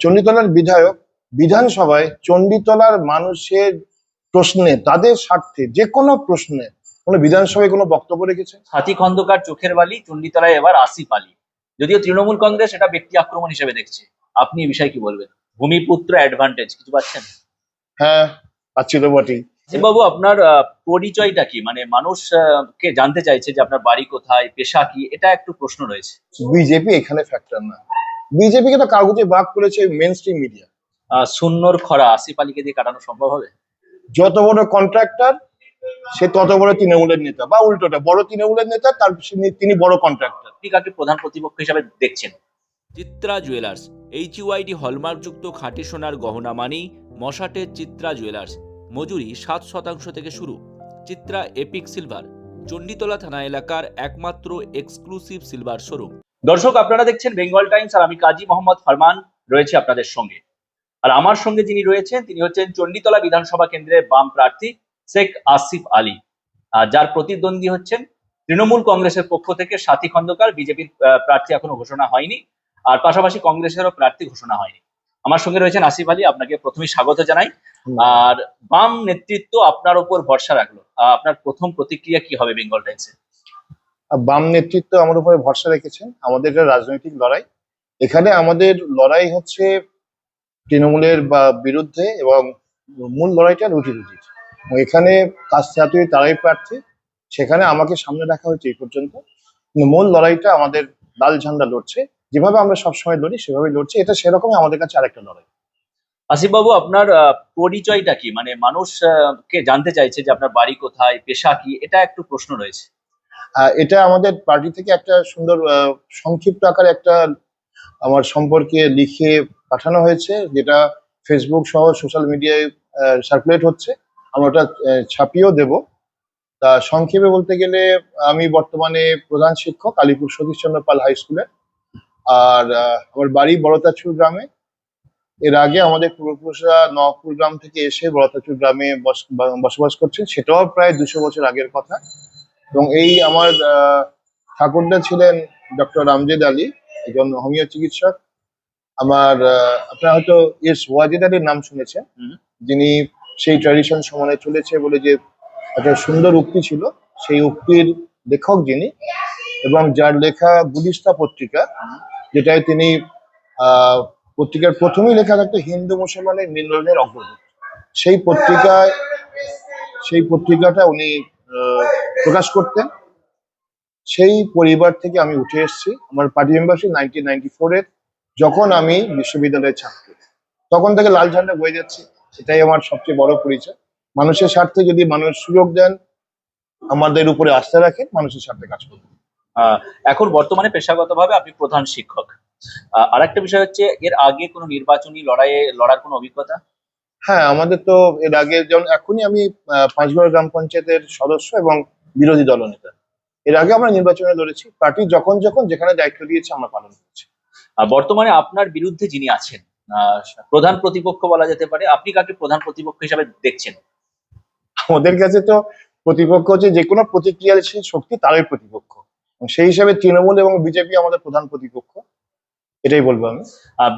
চণ্ডীতলার বিধায়ক বিধানসভায় চণ্ডীতলার মানুষের প্রশ্নে, তাদের স্বার্থে যে কোনো প্রশ্নে কোনো বিধানসভায় কোনো বক্তব্য রেখেছে? সাথী খন্দকার চোখের বালি, চণ্ডীতলায় এবার আসিফ আলী। যদিও তৃণমূল কংগ্রেস এটা ব্যক্তি আক্রমণ হিসেবে দেখছে, আপনি এই বিষয়ে কি বলবেন? ভূমিপুত্র অ্যাডভান্টেজ কিছু পাচ্ছেন? হ্যাঁ, পাচ্ছি তো বটেই। বাবু, আপনার পরিচয়টা কি? মানে মানুষ কে জানতে চাইছে যে আপনার বাড়ি কোথায়, পেশা কি, এটা একটু প্রশ্ন রয়েছে। বিজেপি এখানে ফ্যাক্টর না। বিজেপিকে তো কাগজে ভাগ করেছে মেন স্ট্রিম মিডিয়া। শূন্যর খরা আসিফ আলীকে দিয়ে কাটানো সম্ভব হবে? যত বড় কন্ট্রাক্টর সে তত বড় তৃণমূলের নেতা, বা উল্টোটা, বড় তৃণমূলের নেতা তার তিনি বড় কন্ট্রাক্টর। আপনি কাকে প্রধান প্রতিপক্ষ হিসাবে দেখছেন? চিত্রা জুয়েলার্স, HUID হলমার্কযুক্ত খাঁটি সোনার গহনা মানেই মশাটের চিত্রা জুয়েলার্স। মজুরি 7% থেকে শুরু। চিত্রা এপিক সিলভার, চণ্ডীতলা থানা এলাকার একমাত্র এক্সক্লুসিভ সিলভার শোরুম। দর্শক, আপনারা দেখছেন বেঙ্গল টাইমস, আর আমি কাজী মোহাম্মদ ফরমান রয়েছে আপনাদের সঙ্গে। আর আমার সঙ্গে যিনি রয়েছেন তিনি হচ্ছেন চণ্ডীতলা বিধানসভা কেন্দ্রের বাম প্রার্থী শেখ আসিফ আলী, যার প্রতিদ্বন্দ্বী হচ্ছেন তৃণমূল কংগ্রেসের পক্ষ থেকে সাথী খন্দকার। বিজেপির প্রার্থী এখনো ঘোষণা হয়নি, আর পাশাপাশি কংগ্রেসেরও প্রার্থী ঘোষণা হয়নি। আমার সঙ্গে রয়েছেন আসিফ আলী, আপনাকে প্রথমেই স্বাগত জানাই। আর বাম নেতৃত্ব আপনার উপর ভরসা রাখলো, আপনার প্রথম প্রতিক্রিয়া কি হবে বেঙ্গল টাইমসে? বাম নেতৃত্ব আমার উপরে ভরসা রেখেছেন। আমাদের এটা রাজনৈতিক লড়াই। এখানে আমাদের লড়াই হচ্ছে তৃণমূলের বা বিরুদ্ধে, এবং মূল লড়াইটা রুটি রুটির। এখানে কাজসাথী তারাই প্রার্থী, সেখানে আমাকে সামনে রাখা হয়েছে এই পর্যন্ত। কিন্তু মূল লড়াইটা আমাদের লাল ঝান্ডা লড়ছে, যেভাবে আমরা সবসময় লড়ি সেভাবেই লড়ছি। এটা সেরকমই আমাদের কাছে আরেকটা লড়াই। আসিফ বাবু, আপনার পরিচয়টা কি? মানে মানুষ কে জানতে চাইছে যে আপনার বাড়ি কোথায়, পেশা কি, এটা একটু প্রশ্ন রয়েছে। এটা আমাদের পার্টি থেকে একটা সুন্দর সংক্ষিপ্ত আকারে একটা আমার সম্পর্কে লিখে পাঠানো হয়েছে, যেটা ফেসবুক সহ সোশ্যাল মিডিয়ায় সার্কুলেট হচ্ছে। আমরা ওটা ছাপিয়েও দেব। তা সংক্ষেপে বলতে গেলে, আমি বর্তমানে প্রধান শিক্ষক আলিপুর সতীশচন্দ্র পাল হাই স্কুলে। আর আমার বাড়ি বড়তাচুর গ্রামে। এর আগে আমাদের পূর্বপুরুষরা নওয়াবপুর গ্রাম থেকে এসে বড়তাচুর গ্রামে বসবাস করছেন, সেটাও প্রায় 200 বছর আগের কথা। এবং এই আমার ঠাকুরদা ছিলেন ডক্টর রামজেদ আলী, একজন হোমিও চিকিৎসক। আমার আপনারা হয়তো ওয়াজেদ আলীর নাম শুনেছেন, যিনি সেই ট্র্যাডিশন সমানে চলেছে বলে যে একটা সুন্দর উক্তি ছিল, সেই উক্তির লেখক যিনি, এবং যার লেখা গুলিস্তা পত্রিকা, যেটায় তিনি পত্রিকার প্রথমেই লেখা থাকতো হিন্দু মুসলমানের মিলনের অগ্রদূত। সেই পত্রিকাটা উনি প্রকাশ করতেন। সেই পরিবার থেকে আমি উঠে এসেছি। আমার পার্টি মেম্বারশিপ 1994-এর, যখন আমি বিশ্ববিদ্যালয়ের ছাত্র, তখন থেকে লাল ঝান্ডা বয়ে যাচ্ছি। এটাই আমার সবচেয়ে বড় পরিচয়। মানুষের স্বার্থে যদি মানুষ সুযোগ দেন, আমাদের উপরে আস্থা রাখেন, মানুষের স্বার্থে কাজ করবেন। এখন বর্তমানে পেশাগতভাবে আপনি প্রধান শিক্ষক। আর একটা বিষয় হচ্ছে, এর আগে কোনো নির্বাচনী লড়াইয়ে লড়ার কোনো অভিজ্ঞতা? হ্যাঁ, আমাদের তো এর আগে, যেমন এখনই আমি পাঁচগড় গ্রাম পঞ্চায়েতের সদস্য এবং বিরোধী দলনেতা। এর আগে আমরা নির্বাচনে লড়েছি। পার্টি যখন যখন যেখানে দায়িত্ব দিয়েছে আমরা পালন করছি। বর্তমানে আপনার বিরুদ্ধে যিনি আছেন, প্রধান প্রতিপক্ষ বলা যেতে পারে, আপনি কাকে প্রধান প্রতিপক্ষ হিসাবে দেখছেন? আমাদের কাছে তো প্রতিপক্ষ হচ্ছে যে কোনো প্রতিক্রিয়াশীল শক্তি, তারই প্রতিপক্ষ। সেই হিসাবে তৃণমূল এবং বিজেপি আমাদের প্রধান প্রতিপক্ষ, এটাই বলবো আমি।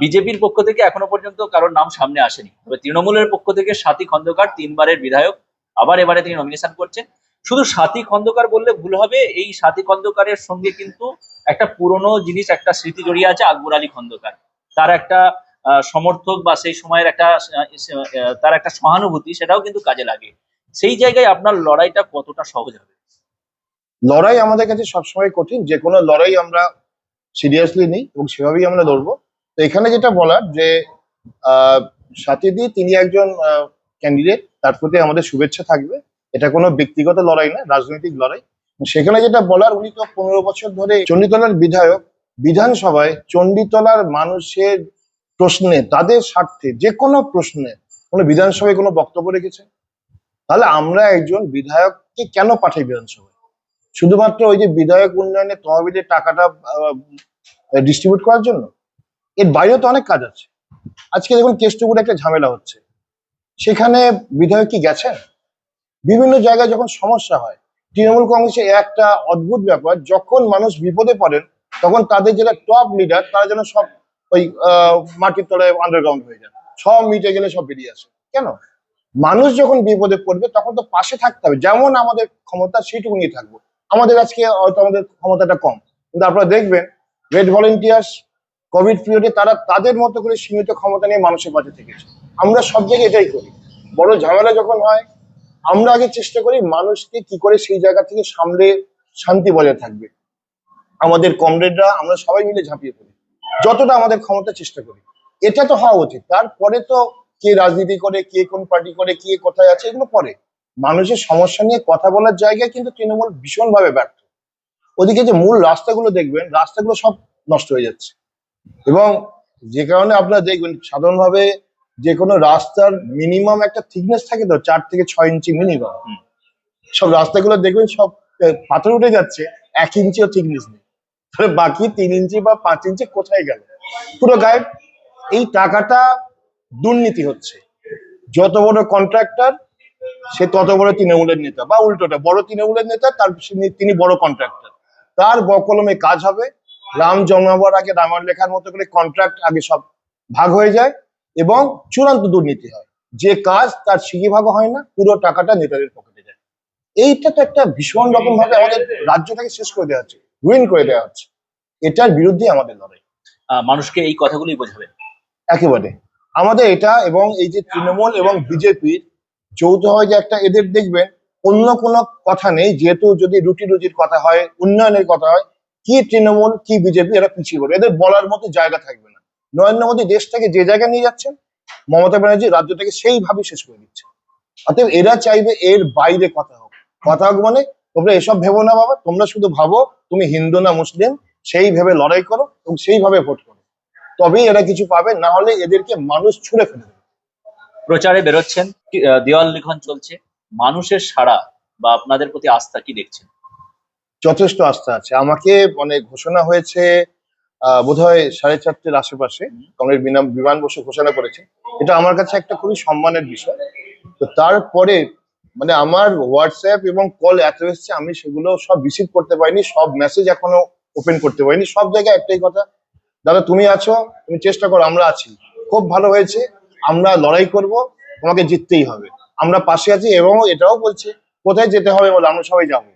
বিজেপির পক্ষ থেকে এখনো পর্যন্ত কারোর নাম সামনে আসেনি, তবে তৃণমূলের পক্ষ থেকে সাথী খন্দকার 3বারের বিধায়ক, আবার এবারে তিনি নমিনেশন করছেন। শুধু সাথী খন্দকার বললে ভুল হবে, এই সাথী খন্দকারের সঙ্গে কিন্তু একটা পুরনো জিনিস, একটা স্মৃতি জড়িয়ে আছে। আকবর আলী খন্দকার, তার একটা সমর্থক বা সেই সময়ের একটা তার একটা সহানুভূতি, সেটাও কিন্তু কাজে লাগে। সেই জায়গায় আপনার লড়াইটা কতটা সহজ হবে? লড়াই আমাদের কাছে সবসময় কঠিন। যে কোনো লড়াই আমরা সিরিয়াসলি নিই এবং সেভাবেই আমরা লড়বো। তো এখানে যেটা বলার, যে সাথীদি তিনি একজন ক্যান্ডিডেট, তার প্রতি আমাদের শুভেচ্ছা থাকবে। এটা কোনো ব্যক্তিগত লড়াই না, রাজনৈতিক লড়াই। সেখানে যেটা বলার, উনি তো 15 বছর ধরে চণ্ডীতলার বিধায়ক বিধানসভায় চণ্ডীতলার মানুষের প্রশ্নে, তাদের স্বার্থে যে কোনো প্রশ্নে কোনো বিধানসভায় কোনো বক্তব্য রেখেছেন? তাহলে আমরা একজন বিধায়ককে কেন পাঠাই বিধানসভায়? শুধুমাত্র ওই যে বিধায়ক উন্নয়নে তহবিলের টাকাটা ডিস্ট্রিবিউট করার জন্য? এর বাইরেও তো অনেক কাজ আছে। আজকে দেখুন কেষ্টপুরে একটা ঝামেলা হচ্ছে, সেখানে বিধায়ক কি গেছেন? বিভিন্ন জায়গায় যখন সমস্যা হয়, তৃণমূল কংগ্রেসের একটা অদ্ভুত ব্যাপার, যখন মানুষ বিপদে পড়েন তখন তাদের যারা টপ লিডার, তারা যেন সব ওই মাটির তলায় আন্ডারগ্রাউন্ড হয়ে যায়, সব মিটে গেলে সব বেরিয়ে আসে। কেন? মানুষ যখন বিপদে পড়বে তখন তো পাশে থাকতে হবে, যেমন আমাদের ক্ষমতা সেইটুকুনি থাকবো। আমাদের আজকে হয়তো আমাদের ক্ষমতাটা কম, কিন্তু আপনারা দেখবেন রেড ভলেন্টিয়ার্স কোভিড পিরিয়ডে তারা তাদের মতো করে সীমিত ক্ষমতা নিয়ে মানুষের পাশে থেকেছে। আমরা সব জায়গায় এটাই করি। বড় ঝামেলা যখন হয় আমরা আগে চেষ্টা করি মানুষকে কি করে সেই জায়গা থেকে সামলে শান্তি বজায় থাকবে। আমাদের কমরেডরা আমরা সবাই মিলে ঝাঁপিয়ে পড়ি, যতটা আমাদের ক্ষমতা চেষ্টা করি। এটা তো হওয়া উচিত। তারপরে তো কে রাজনীতি করে, কে কোন পার্টি করে, কে কোথায় আছে, এগুলো পরে। মানুষের সমস্যা নিয়ে কথা বলার জায়গায় কিন্তু তৃণমূল ভীষণভাবে ব্যর্থ। ওদিকে যে মূল রাস্তাগুলো দেখবেন, রাস্তাগুলো সব নষ্ট হয়ে যাচ্ছে। এবং যে কারণে আপনারা দেখবেন সাধারণভাবে যে কোনো রাস্তার মিনিমাম একটা থিকনেস থাকে তো 4 থেকে 6 ইঞ্চি মিনিমাম। সব রাস্তাগুলো দেখবেন সব পাথর উঠে যাচ্ছে, 1 ইঞ্চিও থিকনেস নেই। তাহলে বাকি 3 ইঞ্চি বা 5 ইঞ্চি কোথায় গেল? পুরো গায়েব। এই টাকাটা দুর্নীতি হচ্ছে। যত বড় কন্ট্রাক্টর সে তত বড় তৃণমূলের নেতা, বা উল্টোটা, বড় তৃণমূলের নেতা তার তিনি বড় কন্ট্রাক্টর। তার বকলমে কাজ হবে। রাম জন্মাবার আগে রামায়ণ লেখার মতো করে কন্ট্রাক্ট আগে সব ভাগ হয়ে যায় এবং চূড়ান্ত দুর্নীতি হয়। যে কাজ তার সিগি ভাগও হয় না, পুরো টাকাটা নেতাদের পকেটে যায়। এইটা তো একটা ভীষণ রকম ভাবে আমাদের রাজ্যটাকে শেষ করে দেওয়া হচ্ছে, রুইন করে দেওয়া হচ্ছে। এটার বিরুদ্ধে আমাদের লড়াই। মানুষকে এই কথাগুলোই বোঝাবে। একেবারে আমাদের এটা, এবং এই যে তৃণমূল এবং বিজেপির যৌথ হয় যে একটা, এদের দেখবেন অন্য কোনো কথা নেই। যেহেতু যদি রুটি রুজির কথা হয়, উন্নয়নের কথা হয়, কি তৃণমূল কি বিজেপি এরা পিছিয়ে পড়বে, এদের বলার মতো জায়গা থাকবে না। নরেন্দ্র মোদী দেশটাকে যে জায়গায় নিয়ে যাচ্ছেন, মমতা ব্যানার্জি রাজ্যটাকে সেইভাবে শেষ করে দিচ্ছে। অতএব এরা চাইবে এর বাইরে কথা হোক। কথা হোক মানে তোমরা এসব ভেবো না বাবা, তোমরা শুধু ভাবো তুমি হিন্দু না মুসলিম, সেই ভেবে লড়াই করো এবং সেইভাবে ভোট করো, তবেই এরা কিছু পাবে, না হলে এদেরকে মানুষ ছুঁড়ে ফেলে দেবে। প্রচারে বেরোচ্ছেন, দেওয়াল লিখন চলছে, মানুষের সাড়া বা আপনাদের প্রতি আস্থা কি দেখছেন? যথেষ্ট আস্থা আছে। আমাকে মানে ঘোষণা হয়েছে বোধহয় 4:30-র আশেপাশে, কমরেড বিমান বসু ঘোষণা করেছে। এটা আমার কাছে একটা খুবই সম্মানের বিষয়। তো তারপরে মানে আমার হোয়াটসঅ্যাপ এবং কল এত এসছে, আমি সেগুলো সব রিসিভ করতে পারিনি, সব মেসেজ এখনো ওপেন করতে পারিনি। সব জায়গায় একটাই কথা, দাদা তুমি আছো, তুমি চেষ্টা করো, আমরা আছি, খুব ভালো হয়েছে, আমরা লড়াই করব, তোমাকে জিততেই হবে, আমরা পাশে আছি। এবং এটাও বলছে কোথায় যেতে হবে বলে, আমরা সবাই যাবো।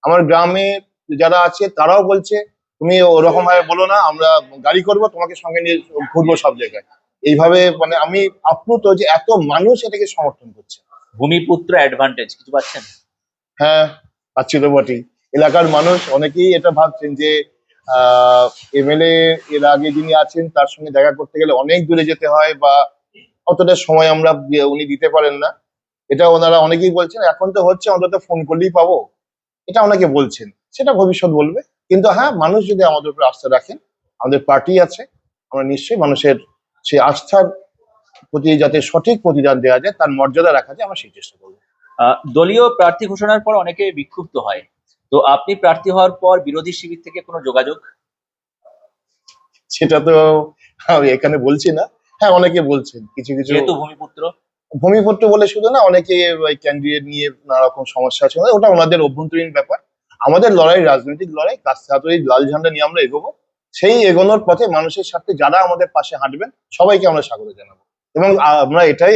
আমার গ্রামে যারা আছে তারাও বলছে তুমি ওরকম ভাবে বলো না, আমরা গাড়ি করব, তোমাকে সঙ্গে নিয়ে ঘুরবো সব জায়গায়। এইভাবে মানে আমি আপ্লুত যে এত মানুষ এটাকে সমর্থন করছে। ভূমিপুত্র অ্যাডভান্টেজ কিছু পাচ্ছেন? হ্যাঁ, পাচ্ছি তো বটেই। এলাকার মানুষ অনেকেই এটা ভাবছেন যে এমএলএ এর আগে যিনি আছেন তার সঙ্গে দেখা করতে গেলে অনেক দূরে যেতে হয়, বা অতটা সময় আমরা উনি দিতে পারেন না। এটা ওনারা অনেকেই বলছেন। এখন তো হচ্ছে অন্তত ফোন করলেই পাবো, এটা অনেকে বলছেন। সেটা ভবিষ্যৎ বলবে। কিন্তু হ্যাঁ, মানুষ যদি আমাদের উপর আস্থা রাখেন, আমাদের পার্টি আছে, আমরা নিশ্চয়ই মানুষের সেই আস্থার প্রতি যাতে সঠিক প্রতিদান দেওয়া যায়, তার মর্যাদা রাখা যায়, আমরা সেই চেষ্টা করবো। দলীয় প্রার্থী ঘোষণার পর অনেকে বিক্ষুব্ধ হয়, তো আপনি প্রার্থী হওয়ার পর বিরোধী শিবির থেকে কোনো যোগাযোগ? সেটা তো আমি এখানে বলছি না। হ্যাঁ, অনেকে বলছেন কিছু কিছু। যেহেতু ভূমিপুত্র। ভূমিপুত্র বলে শুধু না, অনেকে ওই ক্যান্ডিডেট নিয়ে নানা রকম সমস্যা আছে, ওটা ওনাদের অভ্যন্তরীণ ব্যাপার। আমাদের লড়াই রাজনৈতিক লড়াই, কাজ তাড়াতাড়ি লাল ঝান্ডা নিয়ে আমরা এগোবো। সেই এগোনোর পথে মানুষের সাথে যারা আমাদের পাশে হাঁটবেন সবাইকে আমরা স্বাগত জানাবো, এবং আমরা এটাই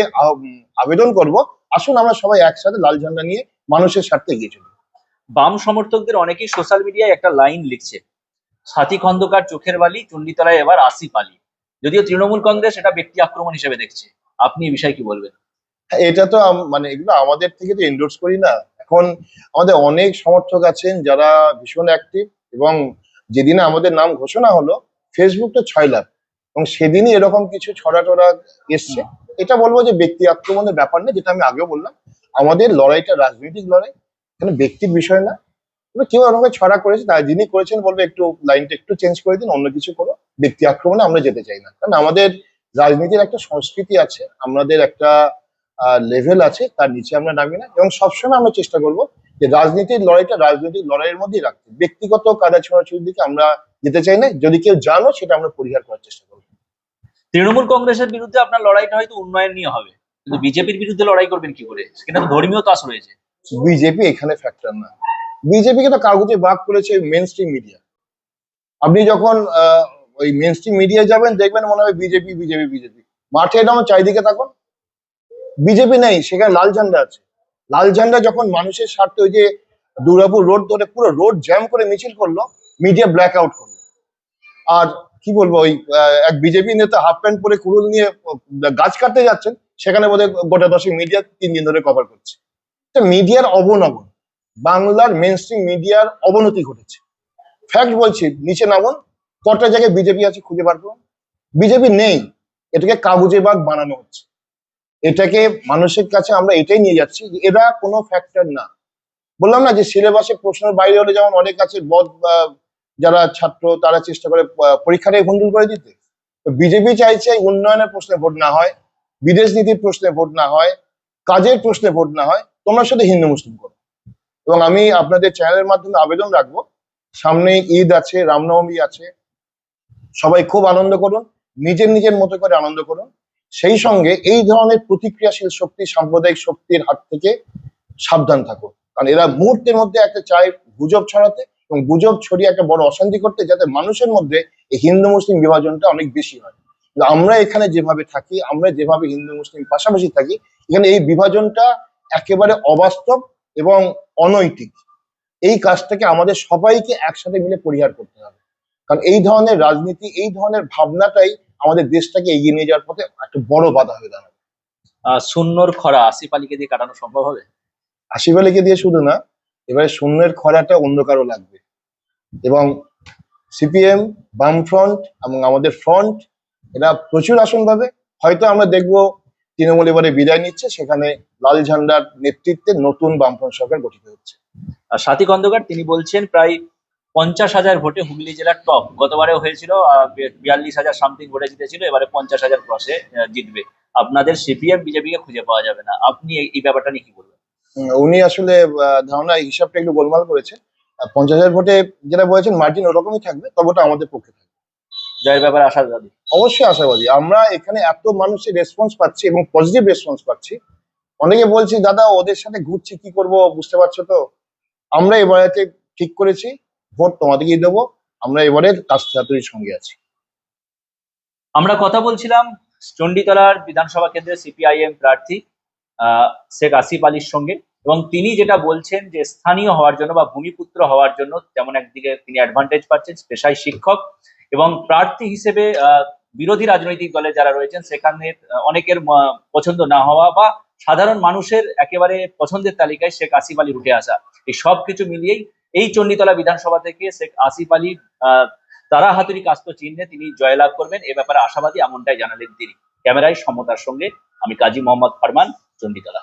আবেদন করব, আসুন আমরা সবাই একসাথে লাল ঝান্ডা নিয়ে মানুষের স্বার্থে এগিয়ে চলি। বাম সমর্থকদের অনেকেই সোশ্যাল মিডিয়ায় একটা লাইন লিখছে, সাথী খন্দকার চোখের বালি, চণ্ডীতলায় এবার আসিফ আলী। যদিও তৃণমূল কংগ্রেস এটা ব্যক্তি আক্রমণ হিসেবে দেখছে, আপনি এই বিষয়ে কি বলবেন? হ্যাঁ, এটা তো মানে এগুলো আমাদের থেকে তো এন্ডোর্স করি না। এখন আমাদের অনেক সমর্থক আছেন যারা ভীষণ অ্যাক্টিভ, এবং যেদিনে আমাদের নাম ঘোষণা হলো ফেসবুক তো 6 লাখ, এবং সেদিনই এরকম কিছু ছড়া টড়া এসছে। এটা বলবো যে ব্যক্তি আক্রমণের ব্যাপার না, যেটা আমি আগেও বললাম, আমাদের লড়াইটা রাজনৈতিক লড়াই, এখানে ব্যক্তির বিষয় না। তবে কেউ এরকম ছড়া করেছে, তাই যিনি করেছেন বলবো একটু লাইনটা একটু চেঞ্জ করে দিন, অন্য কিছু করো। ব্যক্তি আক্রমণে আমরা যেতে চাই না, কারণ আমাদের রাজনীতির একটা সংস্কৃতি আছে, আমাদের একটা লেভেল আছে, তার নিচে আমরা নামি না। এবং সবসময় আমরা চেষ্টা করব যে রাজনীতির লড়াইটা রাজনৈতিক লড়াইয়ের মধ্যেই রাখতে, ব্যক্তিগত কাদা ছোঁড়াছুড়ির দিকে আমরা যেতে চাই না। যদি কেউ জানো, সেটা আমরা পরিহার করার চেষ্টা করবো। তৃণমূল কংগ্রেসের বিরুদ্ধে আপনার লড়াইটা হয়তো উন্নয়ন নিয়ে হবে, কিন্তু বিজেপির বিরুদ্ধে লড়াই করবেন কি করে? সেখানে তো ধর্মীয় তাস রয়েছে। বিজেপি এখানে ফ্যাক্টর না। বিজেপিকে তো কাগজে ভাগ করেছে মেন স্ট্রিম মিডিয়া। আপনি যখন ওই মেন স্ট্রিম মিডিয়ায় যাবেন, দেখবেন মনে হবে বিজেপি বিজেপি বিজেপি। মাঠে এরকম চারিদিকে থাকুন, বিজেপি নেই, সেখানে লাল ঝান্ডা আছে। লাল ঝান্ডা যখন মানুষের স্বার্থে ওই যে দুর্গাপুর রোড ধরে পুরো রোড জ্যাম করে মিছিল করলো, মিডিয়া ব্ল্যাক আউট করলো। আর কি বলবো, ওই এক বিজেপি নেতা হাফ প্যান্ট পরে কুড়ুল নিয়ে গাছ কাটতে যাচ্ছেন, সেখানে বোধহয় গোটা দশেক মিডিয়া 3 দিন ধরে কভার করছে। মিডিয়ার অবনমন, বাংলার মেন স্ট্রিম মিডিয়ার অবনতি ঘটেছে। ফ্যাক্ট বলছি, নিচে নামুন, কটা জায়গায় বিজেপি আছে খুঁজে বার করুন। বিজেপি নেই, এটাকে কাগজে বাগ বানানো হচ্ছে। এটাকে মানুষের কাছে আমরা এটাই নিয়ে যাচ্ছি যে এরা কোনো ফ্যাক্টর না। বললাম না যে সিলেবাসে প্রশ্নের বাইরে হলে যেমন অনেক আছে যারা ছাত্র তারা চেষ্টা করে পরীক্ষাটাই ভণ্ডুল করে দিতে। তো বিজেপি চাইছে উন্নয়নের প্রশ্নে ভোট না হয়, বিদেশ নীতির প্রশ্নে ভোট না হয়, কাজের প্রশ্নে ভোট না হয়, তোমরা শুধু হিন্দু মুসলিম করো। এবং আমি আপনাদের চ্যানেলের মাধ্যমে আবেদন রাখবো, সামনে ঈদ আছে, রামনবমী আছে, সবাই খুব আনন্দ করুন, নিজের নিজের মতো করে আনন্দ করুন। সেই সঙ্গে এই ধরনের প্রতিক্রিয়াশীল শক্তি, সাম্প্রদায়িক শক্তির হাত থেকে সাবধান থাকুন, কারণ এরা মুহূর্তের মধ্যে একটা চায় গুজব ছড়াতে এবং গুজব ছড়িয়ে একটা বড় অশান্তি করতে, যাতে মানুষের মধ্যে এই হিন্দু মুসলিম বিভাজনটা অনেক বেশি হয়। কিন্তু আমরা এখানে যেভাবে থাকি, আমরা যেভাবে হিন্দু মুসলিম পাশাপাশি থাকি, এখানে এই বিভাজনটা একেবারে অবাস্তব এবং অনৈতিক। এই কাজটাকে আমাদের সবাইকে একসাথে মিলে পরিহার করতে হবে, কারণ এই ধরনের রাজনীতি, এই ধরনের ভাবনাটাই আমাদের দেশটাকে এগিয়ে নিয়ে যাওয়ার পথে একটা বড় বাধা হয়ে দাঁড়াবে। শূন্যর খরা আসিফ আলীকে দিয়ে কাটানো সম্ভব হবে? আসিফ আলীকে দিয়ে শুধু না, এবারে শূন্যের খরাটা অন্য কারো লাগবে। এবং সিপিএম, বামফ্রন্ট এবং আমাদের ফ্রন্ট এরা প্রচুর আসন পাবে। হয়তো আমরা দেখবো তৃণমূল এবারে বিদায় নিচ্ছে, সেখানে লাল ঝান্ডার নেতৃত্বে নতুন বামফ্রন্ট সরকার গঠিত হচ্ছে। আর স্বাতী খন্দকার তিনি বলছেন প্রায় 50,000 ভোটে হুগলি জেলার টপ, গতবারেও হয়েছিল 42,000 সামথিং ভোটে জিতেছিল, এবারে 50,000 ক্রসে জিতবে। আপনাদের সিপিএম বিজেপি কে খুঁজে পাওয়া যাবে না, আপনি এই ব্যাপারটা নিয়ে কি বলবেন? উনি আসলে ধারণা হিসাবটা একটু গোলমাল করেছেন। 50,000 ভোটে যেটা বলেছেন মার্জিন ওরকমই থাকবে, তবে ওটা আমাদের পক্ষে থাকবে। জয়ের ব্যাপারে আশাবাদী? অবশ্যই আশাবাদী। আমরা এখানে এত মানুষের রেসপন্স পাচ্ছি এবং পজিটিভ রেসপন্স পাচ্ছি। অনেকে বলছি দাদা ওদের সাথে ঘুরছি, কি করব বুঝতে পারছো তো। আমরা এবারে ঠিক করেছি, ভোট তোমাদেরকেই দেবো। আমরা এবারে কাস্তাতুরির সঙ্গে আছি। আমরা কথা বলছিলাম চণ্ডীতলার বিধানসভা কেন্দ্রের সিপিআইএম প্রার্থী শেখ আসিফ আলীর সঙ্গে, এবং তিনি যেটা বলছেন যে স্থানীয় হওয়ার জন্য বা ভূমিপুত্র হওয়ার জন্য যেমন একদিকে তিনি অ্যাডভান্টেজ পাচ্ছেন, পেশায় শিক্ষক, এবং প্রার্থী হিসেবে বিরোধী রাজনৈতিক দলে যারা রয়েছেন সেখানে অনেকের পছন্দ না হওয়া বা সাধারণ মানুষের একেবারে পছন্দের তালিকায় শেখ আসিফ আলী উঠে আসা, এই সব কিছু মিলিয়েই এই চণ্ডীতলা বিধানসভা থেকে শেখ আসিফ আলী তারা হাতুড়ি কাস্ত চিহ্নে তিনি জয়লাভ করবেন, এ ব্যাপারে আশাবাদী, এমনটাই জানালেন তিনি। ক্যামেরায় সমতার সঙ্গে আমি কাজী মোহাম্মদ ফারমান, চণ্ডীতলা।